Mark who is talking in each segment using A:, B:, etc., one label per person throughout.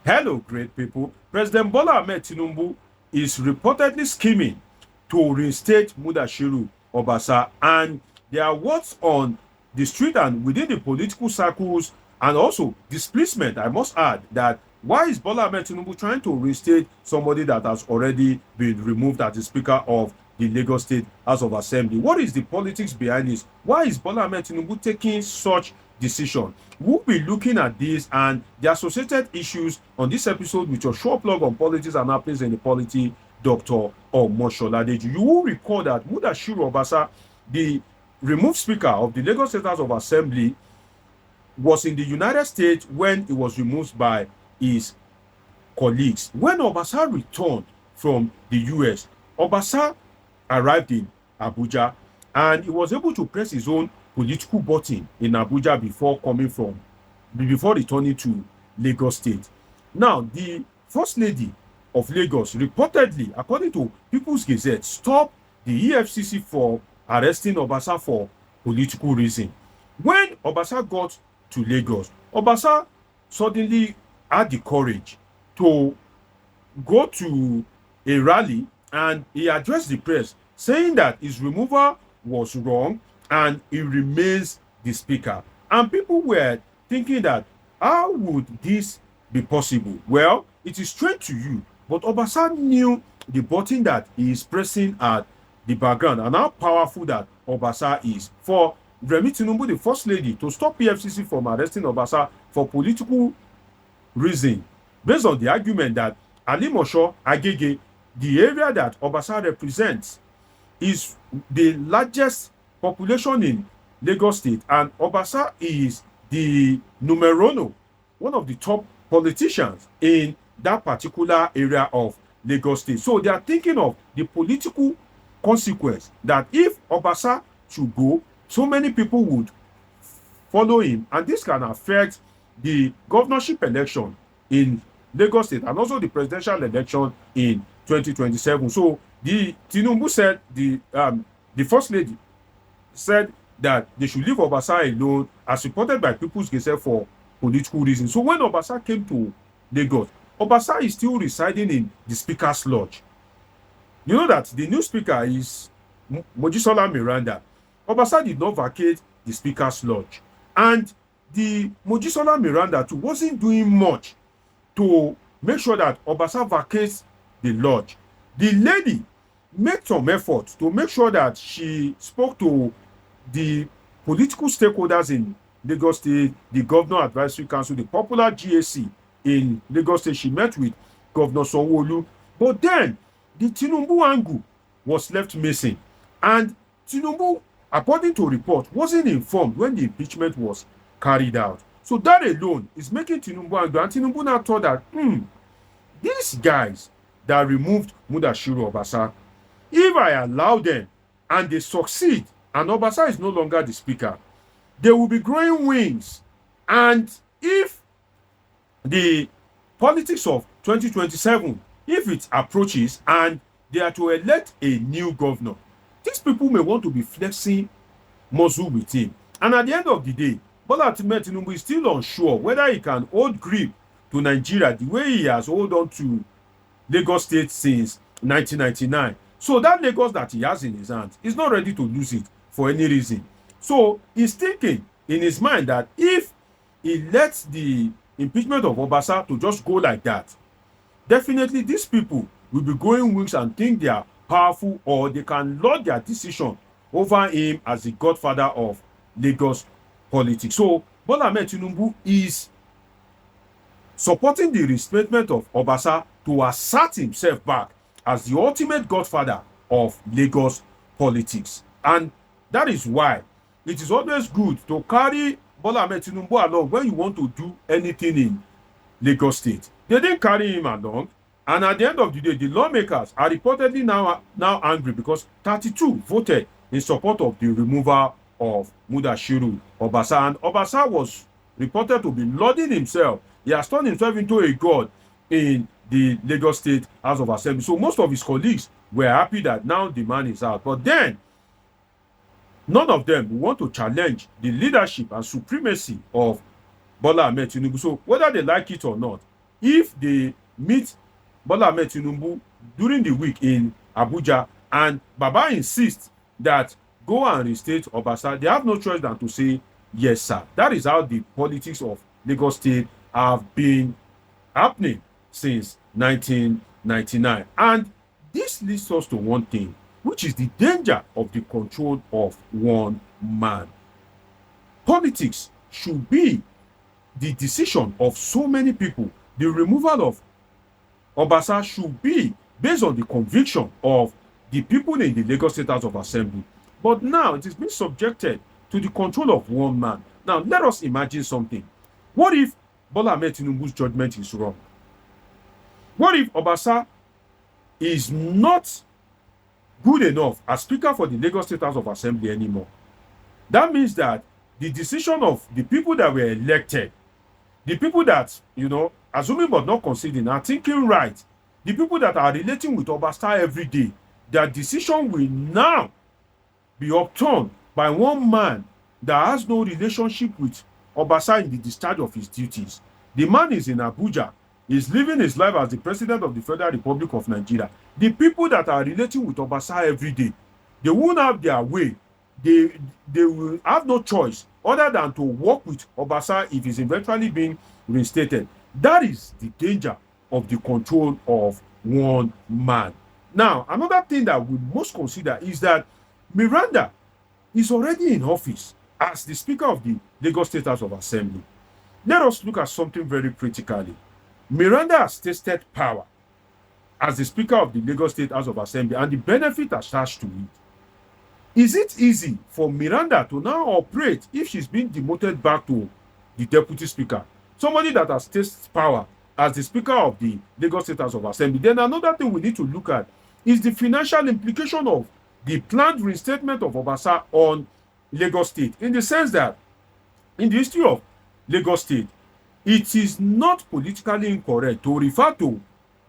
A: Hello, great people. President Bola Tinubu is reportedly scheming to reinstate Mudashiru Obasa, and there are words on the street and within the political circles, and also displacement. I must add that why is Bola Tinubu trying to reinstate somebody that has already been removed as the Speaker of the Lagos State House of Assembly? What is the politics behind this? Why is Bola Tinubu taking such decision? We'll be looking at this and the associated issues on this episode with your short plug on politics and happenings in the polity, Dr. Omoshola. You will recall that Mudashiru Obasa, the removed Speaker of the Lagos State House of Assembly, was in the United States when he was removed by his colleagues. When Obasa returned from the US, Obasa arrived in Abuja and he was able to press his own political button in Abuja before returning to Lagos State. Now, the First Lady of Lagos reportedly, according to People's Gazette, stopped the EFCC for arresting Obasa for political reason. When Obasa got to Lagos, Obasa suddenly had the courage to go to a rally and he addressed the press saying that his removal was wrong and he remains the speaker. And people were thinking that how would this be possible? Well, it is strange to you, but Obasa knew the button that he is pressing at the background and how powerful that Obasa is. For Remi Tinubu, the First Lady, to stop PFCC from arresting Obasa for political reason, based on the argument that Alimosho, Agege, the area that Obasa represents, is the largest population in Lagos State, and Obasa is the numero uno, one of the top politicians in that particular area of Lagos State. So they are thinking of the political consequence that if Obasa should go, so many people would follow him, and this can affect the governorship election in Lagos State and also the presidential election in 2027. So the Tinubu said, the First Lady said that they should leave Obasa alone, as reported by People's Gazette, for political reasons. So when Obasa came to Lagos, Obasa is still residing in the Speaker's Lodge. You know that the new Speaker is Mojisola Meranda. Obasa did not vacate the Speaker's Lodge. And the Mojisola Meranda too wasn't doing much to make sure that Obasa vacates the lodge. The lady made some effort to make sure that she spoke to the political stakeholders in Lagos State, the Governor Advisory Council, the popular GAC in Lagos State. She met with Governor Sanwo-Olu. But then the Tinubu angle was left missing. And Tinubu, according to report, wasn't informed when the impeachment was carried out. So that alone is making Tinubu angry. And Tinubu now thought that, these guys that removed Mudashiru Obasa, if I allow them and they succeed, and Obasa is no longer the speaker, they will be growing wings. And if the politics of 2027, if it approaches and they are to elect a new governor, these people may want to be flexing muscle with him. And at the end of the day, Bola Tinubu is still unsure whether he can hold grip to Nigeria the way he has held on to Lagos State since 1999. So that Lagos that he has in his hands, he's not ready to lose it for any reason. So he's thinking in his mind that if he lets the impeachment of Obasa to just go like that, definitely these people will be going wings and think they are powerful, or they can lord their decision over him as the godfather of Lagos politics. So Bola Tinubu is supporting the reinstatement of Obasa to assert himself back as the ultimate godfather of Lagos politics. And that is why it is always good to carry Bola Tinubu along when you want to do anything in Lagos State. They didn't carry him along, and at the end of the day, the lawmakers are reportedly now angry because 32 voted in support of the removal of Mudashiru Obasa, and Obasa was reported to be lauding himself. He has turned himself into a god in the Lagos State House of Assembly. So most of his colleagues were happy that now the man is out. But then, none of them want to challenge the leadership and supremacy of Bola Tinubu. So whether they like it or not, if they meet Bola Tinubu during the week in Abuja and Baba insists that go and reinstate Obasa, they have no choice than to say yes, sir. That is how the politics of Lagos State have been happening since 1999. And this leads us to one thing, which is the danger of the control of one man. Politics should be the decision of so many people. The removal of Obasa should be based on the conviction of the people in the Lagos State House of Assembly. But now it is being subjected to the control of one man. Now let us imagine something. What if Bola Tinubu's judgment is wrong? What if Obasa is not good enough as Speaker for the Lagos State House of Assembly anymore? That means that the decision of the people that were elected, the people that, assuming but not conceding, are thinking right, the people that are relating with Obasa every day, their decision will now be upturned by one man that has no relationship with Obasa in the discharge of his duties. The man is in Abuja. He's living his life as the President of the Federal Republic of Nigeria. The people that are relating with Obasa every day, they won't have their way. They will have no choice other than to work with Obasa if he's eventually being reinstated. That is the danger of the control of one man. Now, another thing that we must consider is that Meranda is already in office as the Speaker of the Lagos State House of Assembly. Let us look at something very critically. Meranda has tasted power as the Speaker of the Lagos State House of Assembly and the benefit attached to it. Is it easy for Meranda to now operate if she's been demoted back to the Deputy Speaker? Somebody that has tasted power as the Speaker of the Lagos State House of Assembly. Then another thing we need to look at is the financial implication of the planned reinstatement of Obasa on Lagos State, in the sense that in the history of Lagos State, it is not politically incorrect to refer to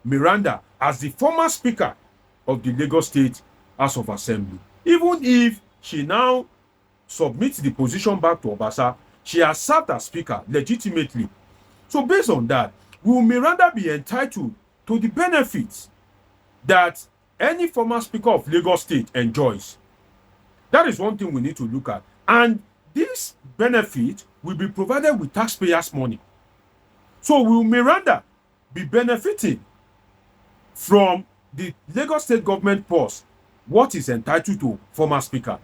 A: Meranda as the former Speaker of the Lagos State House of Assembly. Even if she now submits the position back to Obasa, she has served as Speaker legitimately. So based on that, will Meranda be entitled to the benefits that any former Speaker of Lagos State enjoys? That is one thing we need to look at. And this benefit will be provided with taxpayers' money. So will Meranda be benefiting from the Lagos State government purse what is entitled to former Speaker?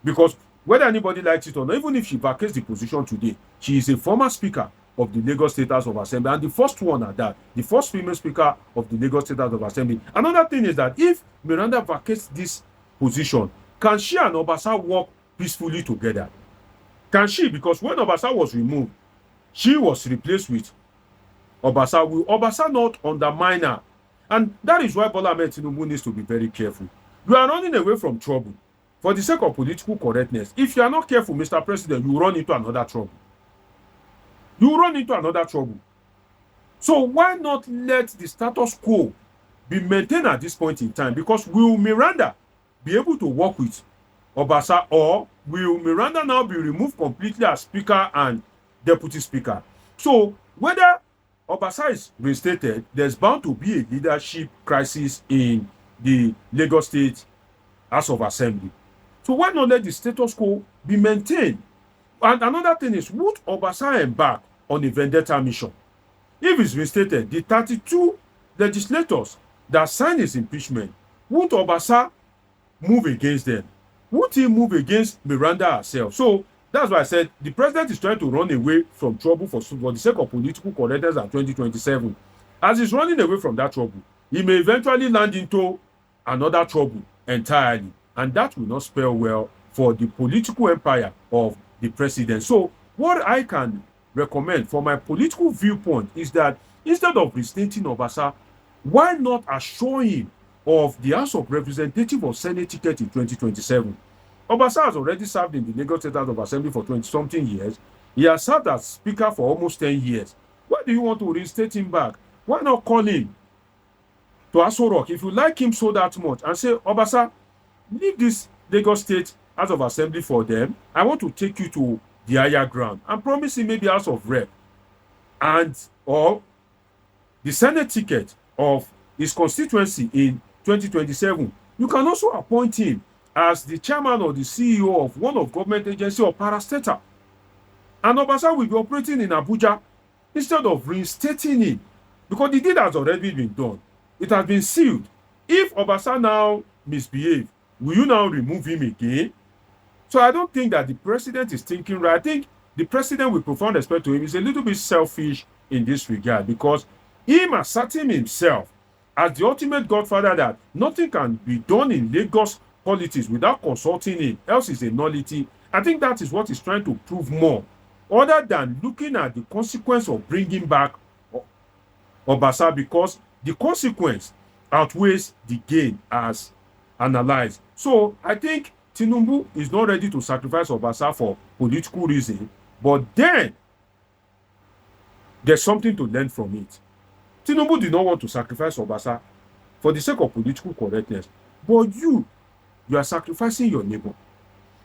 A: Because whether anybody likes it or not, even if she vacates the position today, she is a former Speaker of the Lagos State House of Assembly, and the first one at that, the first female Speaker of the Lagos State House of Assembly. Another thing is that if Meranda vacates this position, can she and Obasa work peacefully together? Can she? Because when Obasa was removed, she was replaced with Obasa. Will Obasa not undermine her? And that is why Bola Tinubu needs to be very careful. You are running away from trouble for the sake of political correctness. If you are not careful, Mr. President, you run into another trouble. You run into another trouble. So why not let the status quo be maintained at this point in time? Because will Meranda be able to work with Obasa, or will Meranda now be removed completely as Speaker and Deputy Speaker? So whether Obasa is reinstated, there's bound to be a leadership crisis in the Lagos State House of Assembly. So why not let the status quo be maintained? And another thing is, would Obasa embark on a vendetta mission? If it's reinstated, the 32 legislators that signed his impeachment, would Obasa move against them? Would he move against Meranda herself? So that's why I said the president is trying to run away from trouble for the sake of political correctness at 2027. As he's running away from that trouble, he may eventually land into another trouble entirely, and that will not spell well for the political empire of the president. So what I can recommend for my political viewpoint is that instead of reinstating Obasa, why not assure him of the House of Representatives or Senate ticket in 2027? Obasa has already served in the Lagos State House of Assembly for 20-something years. He has served as Speaker for almost 10 years. Why do you want to reinstate him back? Why not call him to Aso Rock if you like him so that much and say, Obasa, leave this Lagos State House of Assembly for them. I want to take you to the higher ground, and promise him maybe House of Rep, and or the Senate ticket of his constituency in 2027, you can also appoint him as the chairman or the CEO of one of government agency or parastatal. And Obasa will be operating in Abuja instead of reinstating him, because the deed has already been done. It has been sealed. If Obasa now misbehave, will you now remove him again? So I don't think that the president is thinking right. I think the president, with profound respect to him, is a little bit selfish in this regard, because him asserting himself as the ultimate godfather that nothing can be done in Lagos politics without consulting him, else is a nullity. I think that is what he's trying to prove more, other than looking at the consequence of bringing back Obasa, because the consequence outweighs the gain as analyzed. So I think Tinubu is not ready to sacrifice Obasa for political reasons, but then there's something to learn from it. Tinubu did not want to sacrifice Obasa for the sake of political correctness, but you are sacrificing your neighbor.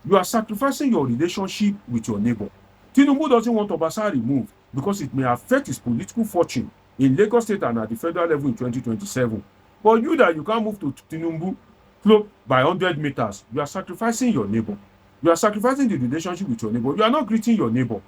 A: You are sacrificing your relationship with your neighbor. Tinubu doesn't want Obasa removed because it may affect his political fortune in Lagos State and at the federal level in 2027. But you that you can't move to Tinubu close by 100 meters, you are sacrificing your neighbor. You are sacrificing the relationship with your neighbor. You are not greeting your neighbor.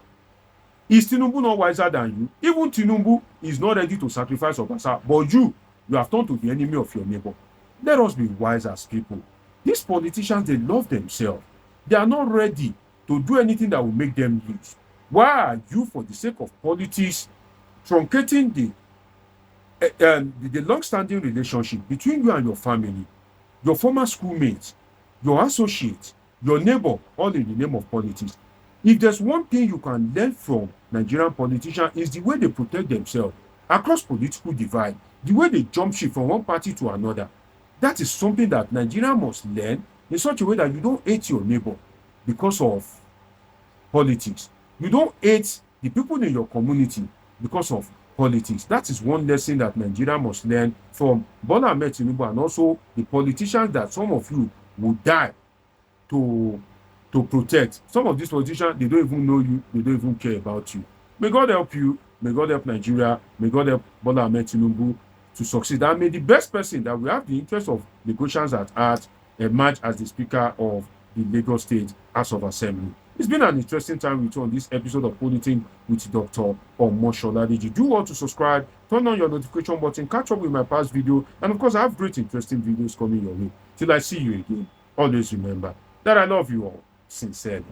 A: Is Tinubu not wiser than you? Even Tinubu is not ready to sacrifice Obasa, but you have turned to the enemy of your neighbor. Let us be wise as people. These politicians, they love themselves. They are not ready to do anything that will make them lose. Why are you, for the sake of politics, truncating the long-standing relationship between you and your family, your former schoolmates, your associates, your neighbor, all in the name of politics? If there's one thing you can learn from Nigerian politicians, is the way they protect themselves across political divide, the way they jump ship from one party to another. That is something that Nigeria must learn, in such a way that you don't hate your neighbor because of politics. You don't hate the people in your community because of politics. That is one lesson that Nigeria must learn from Bola Tinubu, and also the politicians that some of you will die to protect. Some of these politicians, they don't even know you, they don't even care about you. May God help you, may God help Nigeria, may God help Bola Tinubu to succeed. And may the best person that will have the interest of negotiations at heart emerge as the Speaker of the Lagos State House of Assembly. It's been an interesting time with you on this episode of Politics with Dr. Omosola. Did you do want to subscribe, turn on your notification button, catch up with my past video, and of course I have great interesting videos coming your way. Till I see you again, always remember that I love you all sincerely.